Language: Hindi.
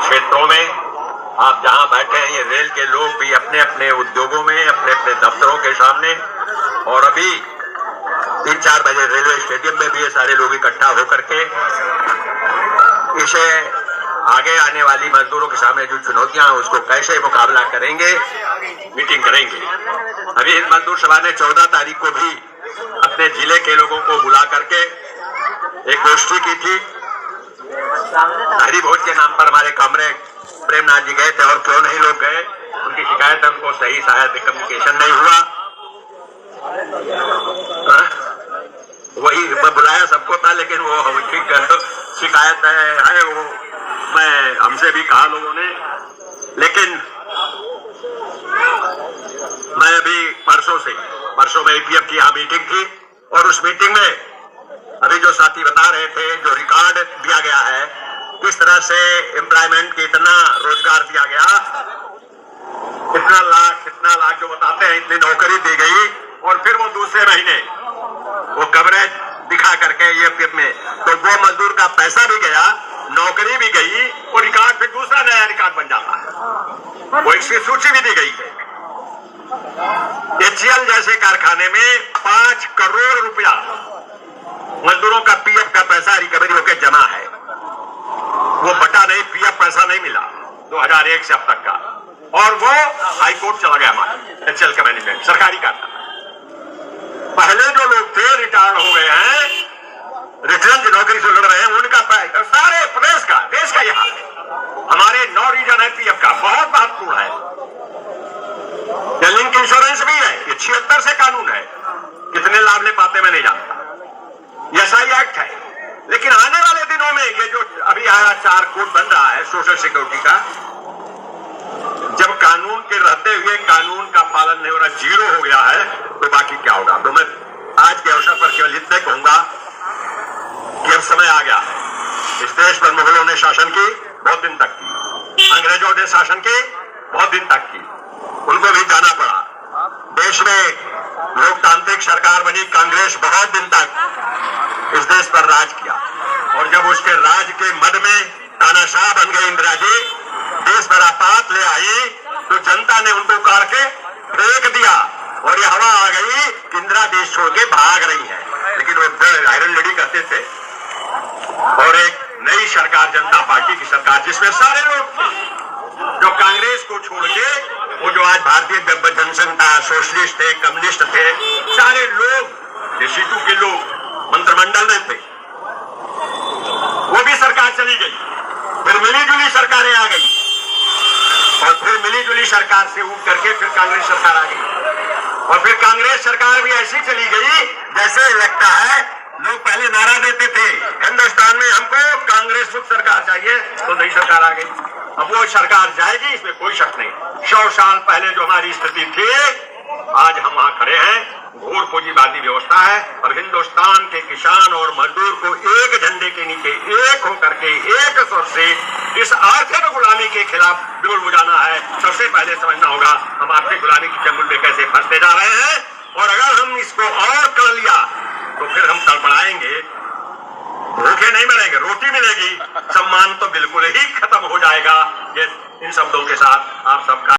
क्षेत्रों में आप जहां बैठे हैं, ये रेल के लोग भी अपने अपने उद्योगों में, अपने अपने दफ्तरों के सामने, और अभी 3-4 बजे रेलवे स्टेडियम में भी ये सारे लोग इकट्ठा होकर के इसे आगे आने वाली मजदूरों के सामने जो चुनौतियां हैं उसको कैसे मुकाबला करेंगे, मीटिंग करेंगे। अभी हिंद मजदूर सभा ने 14 तारीख को भी अपने जिले के लोगों को बुला करके एक गोष्ठी की थी। हरी भोज के नाम पर हमारे कॉमरेड प्रेमनाथ जी गए थे, और क्यों नहीं लोग गए, उनकी शिकायत है उनको सही शायद कम्युनिकेशन नहीं हुआ। वही बुलाया सबको था, लेकिन वो ठीक शिकायत है वो, मैं हमसे भी कहा लोगों ने। लेकिन मैं अभी परसों में ईपीएफ की यहाँ मीटिंग थी, और उस मीटिंग में अभी जो साथी बता रहे थे, जो रिकॉर्ड दिया गया है किस तरह से एम्प्लॉयमेंट की, इतना रोजगार दिया गया, इतना लाख जो बताते हैं, इतनी नौकरी दी गई, और फिर वो दूसरे महीने वो कवरेज दिखा करके ईपीएफ में, तो वो मजदूर का पैसा भी गया, नौकरी भी गई, वो रिकॉर्ड फिर दूसरा नया रिकॉर्ड बन जाता है। वो इसकी सूची भी दी गई है। एचसीएल जैसे कारखाने में 5 करोड़ रुपया मजदूरों का पीएफ का पैसा रिकवरी होकर जमा है। वो बटा नहीं, पीएफ पैसा नहीं मिला 2001 से अब तक का, और वो हाईकोर्ट चला गया हमारा एचसीएल का मैनेजमेंट, सरकारी कारखाना। पहले जो लोग थे रिटायर्ड हो गए हैं, रिटर्न की नौकरी से लड़ रहे हैं, उनका पैसा सारे प्रदेश का, देश का यह हाल है। हमारे 9 रीजन है पीएफ का, बहुत महत्वपूर्ण है। ये लिंक इंश्योरेंस भी है, ये 76 से कानून है, कितने लाभ ले पाते मैं नहीं जानता। ये एसआई एक्ट है, लेकिन आने वाले दिनों में ये जो अभी आया 4 कोड बन रहा है सोशल सिक्योरिटी का, जब कानून के रहते हुए कानून का पालन नहीं हो रहा, 0 हो गया है, तो बाकी क्या होगा। तो मैं आज के अवसर पर केवल इतने कहूंगा कि अब समय आ गया है। इस देश पर मुगलों ने शासन की, बहुत दिन तक की, अंग्रेजों ने शासन की, बहुत दिन तक की, उनको भी जाना पड़ा। देश में लोकतांत्रिक सरकार बनी कांग्रेस, बहुत दिन तक इस देश पर राज किया, और जब उसके राज के मद में तानाशाह बन गई इंदिरा जी, देश पर आपात ले आई, तो जनता ने उनको उखाड़ के फेंक दिया, और ये हवा आ गई कि इंदिरा देश छोड़ के भाग रही है। लेकिन वो आयरन लेडी कहते थे, और एक नई सरकार, जनता पार्टी की सरकार, जिसमें सारे लोग थे जो कांग्रेस को छोड़ के, वो जो आज भारतीय जनसंघ सोशलिस्ट थे, कम्युनिस्ट थे, सारे लोग ये सीटू के लोग मंत्रिमंडल में थे, वो भी सरकार चली गई। फिर मिलीजुली सरकारें आ गई, और फिर मिलीजुली सरकार से उठ करके फिर कांग्रेस सरकार आ गई, और फिर कांग्रेस सरकार भी ऐसी चली गई जैसे लगता है लोग पहले नारा देते थे हिंदुस्तान में हमको कांग्रेस मुक्त सरकार चाहिए, तो नई सरकार आ गई। अब वो सरकार जाएगी, इसमें कोई शक नहीं। 100 साल पहले जो हमारी स्थिति थी, आज हम वहां खड़े हैं। घोर पूंजीवादी व्यवस्था है, और हिंदुस्तान के किसान और मजदूर को एक झंडे के नीचे एक होकर के एक स्वर से इस आर्थिक गुलामी के खिलाफ बिगुल बुझाना है। सबसे पहले समझना होगा हम आर्थिक गुलामी के चंगुल में कैसे फंसते जा रहे हैं, और अगर हम इसको और कर लिया तो फिर हम तड़पड़ाएंगे, भूखे नहीं मरेंगे, रोटी मिलेगी, सम्मान तो बिल्कुल ही खत्म हो जाएगा। ये इन शब्दों के साथ आप सबका